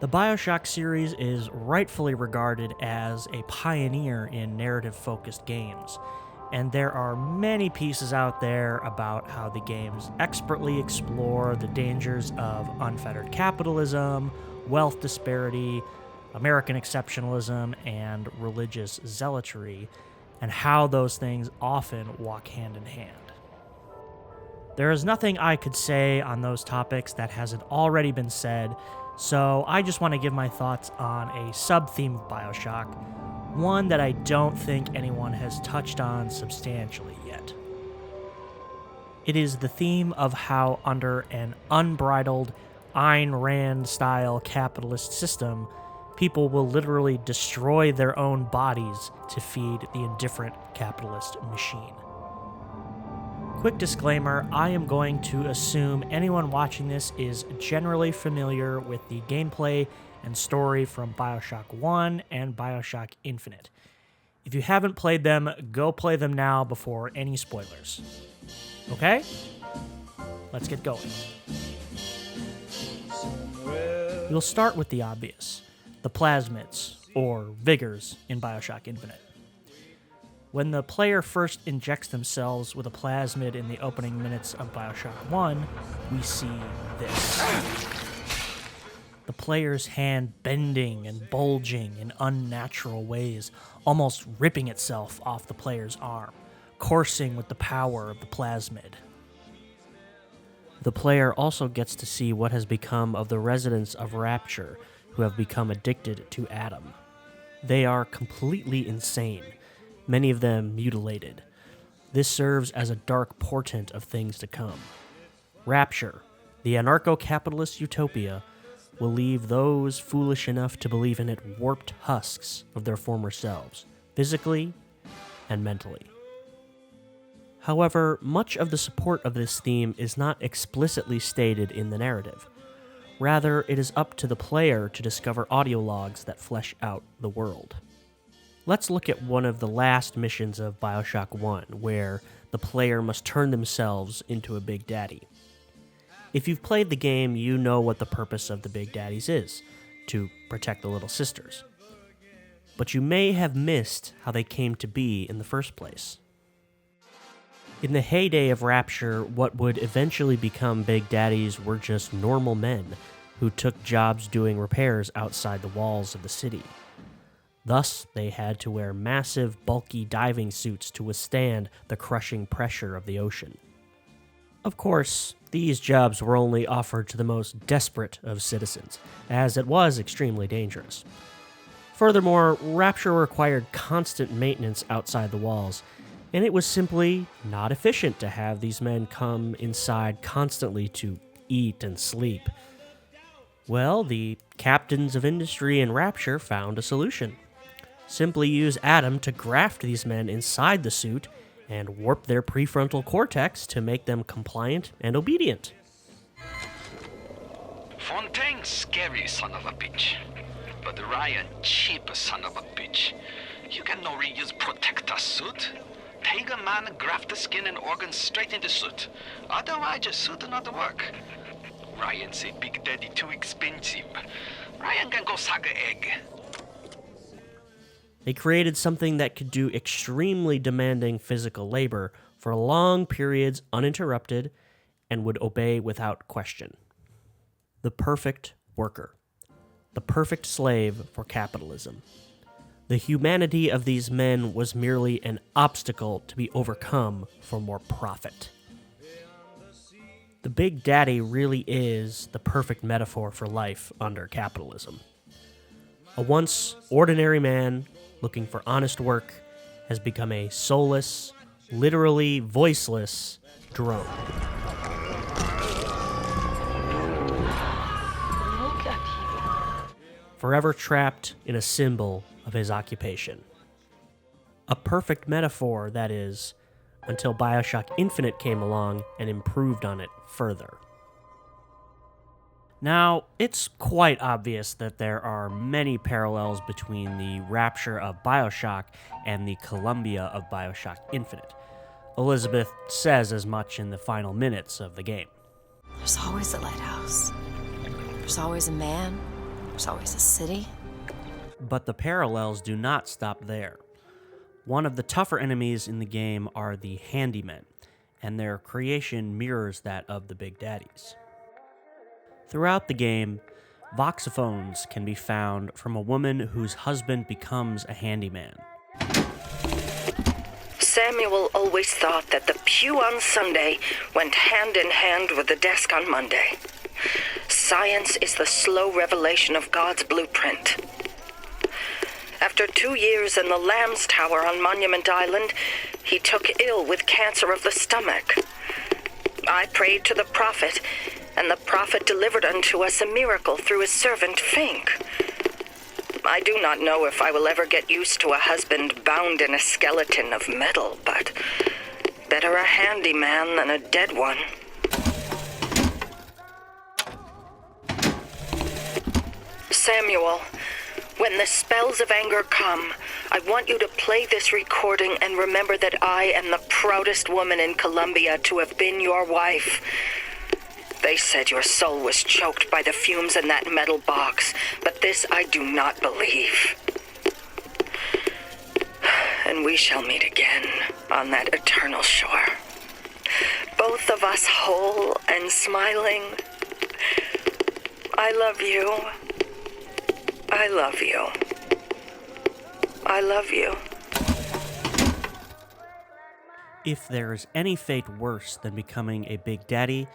The Bioshock series is rightfully regarded as a pioneer in narrative-focused games, and there are many pieces out there about how the games expertly explore the dangers of unfettered capitalism, wealth disparity, American exceptionalism, and religious zealotry, and how those things often walk hand in hand. There is nothing I could say on those topics that hasn't already been said, so I just want to give my thoughts on a sub-theme of Bioshock, one that I don't think anyone has touched on substantially yet. It is the theme of how under an unbridled Ayn Rand-style capitalist system, people will literally destroy their own bodies to feed the indifferent capitalist machine. Quick disclaimer, I am going to assume anyone watching this is generally familiar with the gameplay and story from Bioshock 1 and Bioshock Infinite. If you haven't played them, go play them now before any spoilers. Okay? Let's get going. We'll start with the obvious, the plasmids, or vigors, in Bioshock Infinite. When the player first injects themselves with a plasmid in the opening minutes of Bioshock 1, we see this. The player's hand bending and bulging in unnatural ways, almost ripping itself off the player's arm, coursing with the power of the plasmid. The player also gets to see what has become of the residents of Rapture who have become addicted to Adam. They are completely insane, many of them mutilated. This serves as a dark portent of things to come. Rapture, the anarcho-capitalist utopia, will leave those foolish enough to believe in it warped husks of their former selves, physically and mentally. However, much of the support of this theme is not explicitly stated in the narrative. Rather, it is up to the player to discover audio logs that flesh out the world. Let's look at one of the last missions of Bioshock 1, where the player must turn themselves into a Big Daddy. If you've played the game, you know what the purpose of the Big Daddies is, to protect the little sisters. But you may have missed how they came to be in the first place. In the heyday of Rapture, what would eventually become Big Daddies were just normal men who took jobs doing repairs outside the walls of the city. Thus, they had to wear massive, bulky diving suits to withstand the crushing pressure of the ocean. Of course, these jobs were only offered to the most desperate of citizens, as it was extremely dangerous. Furthermore, Rapture required constant maintenance outside the walls, and it was simply not efficient to have these men come inside constantly to eat and sleep. Well, the captains of industry in Rapture found a solution. Simply use Adam to graft these men inside the suit and warp their prefrontal cortex to make them compliant and obedient. Fontaine's scary son of a bitch, but Ryan cheap son of a bitch. You can no reuse protector suit. Take a man, graft the skin and organs straight into suit. Otherwise, your suit not work. Ryan say Big Daddy too expensive. Ryan can go suck an egg. They created something that could do extremely demanding physical labor for long periods uninterrupted and would obey without question. The perfect worker. The perfect slave for capitalism. The humanity of these men was merely an obstacle to be overcome for more profit. The Big Daddy really is the perfect metaphor for life under capitalism. A once ordinary man looking for honest work has become a soulless, literally voiceless drone. Look at you. Forever trapped in a symbol of his occupation. A perfect metaphor, that is, until Bioshock Infinite came along and improved on it further. Now, it's quite obvious that there are many parallels between the Rapture of Bioshock and the Columbia of Bioshock Infinite. Elizabeth says as much in the final minutes of the game. There's always a lighthouse. There's always a man. There's always a city. But the parallels do not stop there. One of the tougher enemies in the game are the Handymen, and their creation mirrors that of the Big Daddies. Throughout the game, voxophones can be found from a woman whose husband becomes a handyman. Samuel always thought that the pew on Sunday went hand in hand with the desk on Monday. Science is the slow revelation of God's blueprint. After 2 years in the Lamb's Tower on Monument Island, he took ill with cancer of the stomach. I prayed to the prophet, and the prophet delivered unto us a miracle through his servant Fink. I do not know if I will ever get used to a husband bound in a skeleton of metal, but better a handyman than a dead one. Samuel, when the spells of anger come, I want you to play this recording and remember that I am the proudest woman in Colombia to have been your wife. They said your soul was choked by the fumes in that metal box, but this I do not believe. And we shall meet again on that eternal shore. Both of us whole and smiling. I love you. I love you. I love you. If there is any fate worse than becoming a Big Daddy,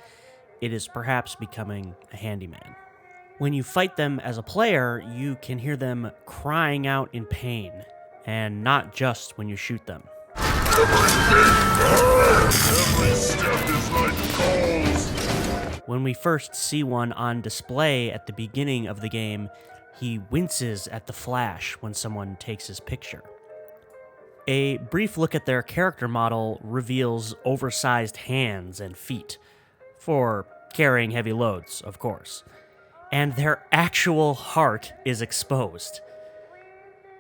it is perhaps becoming a handyman. When you fight them as a player, you can hear them crying out in pain, and not just when you shoot them. Every step is like gold. When we first see one on display at the beginning of the game, he winces at the flash when someone takes his picture. A brief look at their character model reveals oversized hands and feet, for carrying heavy loads, of course, and their actual heart is exposed.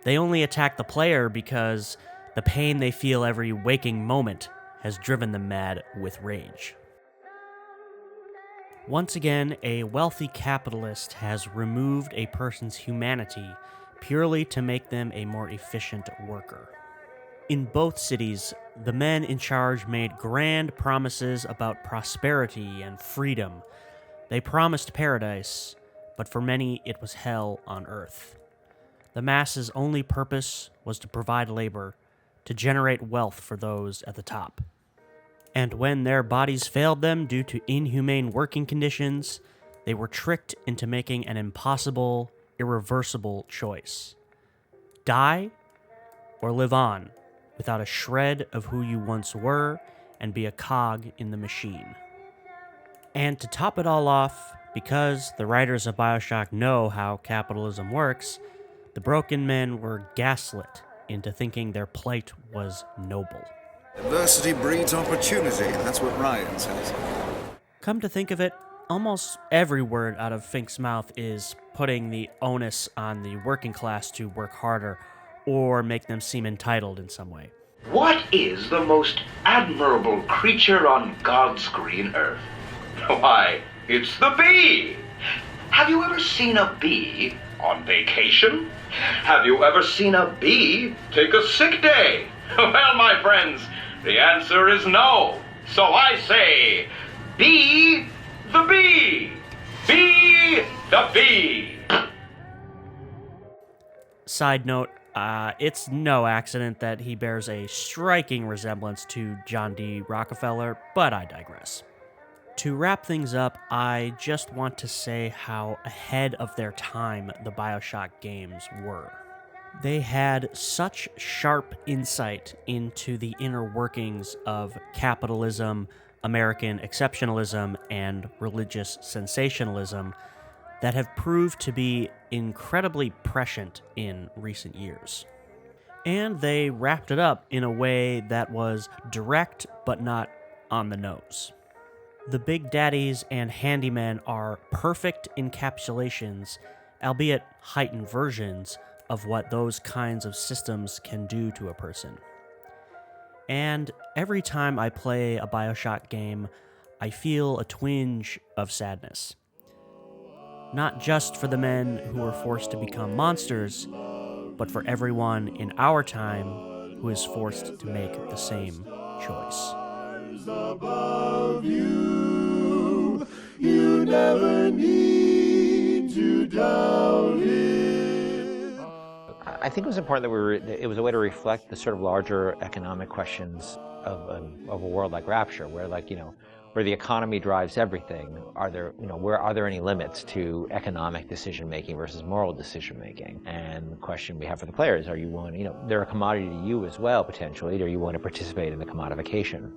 They only attack the player because the pain they feel every waking moment has driven them mad with rage. Once again, a wealthy capitalist has removed a person's humanity purely to make them a more efficient worker. In both cities, the men in charge made grand promises about prosperity and freedom. They promised paradise, but for many it was hell on earth. The masses' only purpose was to provide labor, to generate wealth for those at the top. And when their bodies failed them due to inhumane working conditions, they were tricked into making an impossible, irreversible choice. Die or live on without a shred of who you once were and be a cog in the machine. And to top it all off, because the writers of Bioshock know how capitalism works, the broken men were gaslit into thinking their plight was noble. Adversity breeds opportunity, that's what Ryan says. Come to think of it, almost every word out of Fink's mouth is putting the onus on the working class to work harder or make them seem entitled in some way. What is the most admirable creature on God's green earth? Why, it's the bee! Have you ever seen a bee on vacation? Have you ever seen a bee take a sick day? Well, my friends, the answer is no. So I say, be the bee! Be the bee! Side note, it's no accident that he bears a striking resemblance to John D. Rockefeller, but I digress. To wrap things up, I just want to say how ahead of their time the Bioshock games were. They had such sharp insight into the inner workings of capitalism, American exceptionalism, and religious sensationalism that have proved to be incredibly prescient in recent years. And they wrapped it up in a way that was direct but not on the nose. The Big Daddies and Handymen are perfect encapsulations, albeit heightened versions, of what those kinds of systems can do to a person. And every time I play a Bioshock game, I feel a twinge of sadness. not just for the men who were forced to become monsters, but for everyone in our time who is forced to make the same choice. Above you, you never need to doubt it. I think it was important that it was a way to reflect the sort of larger economic questions of a world like Rapture, where where the economy drives everything. Are there any limits to economic decision making versus moral decision making? And the question we have for the players: are you willing? They're a commodity to you as well potentially. Are you willing to participate in the commodification?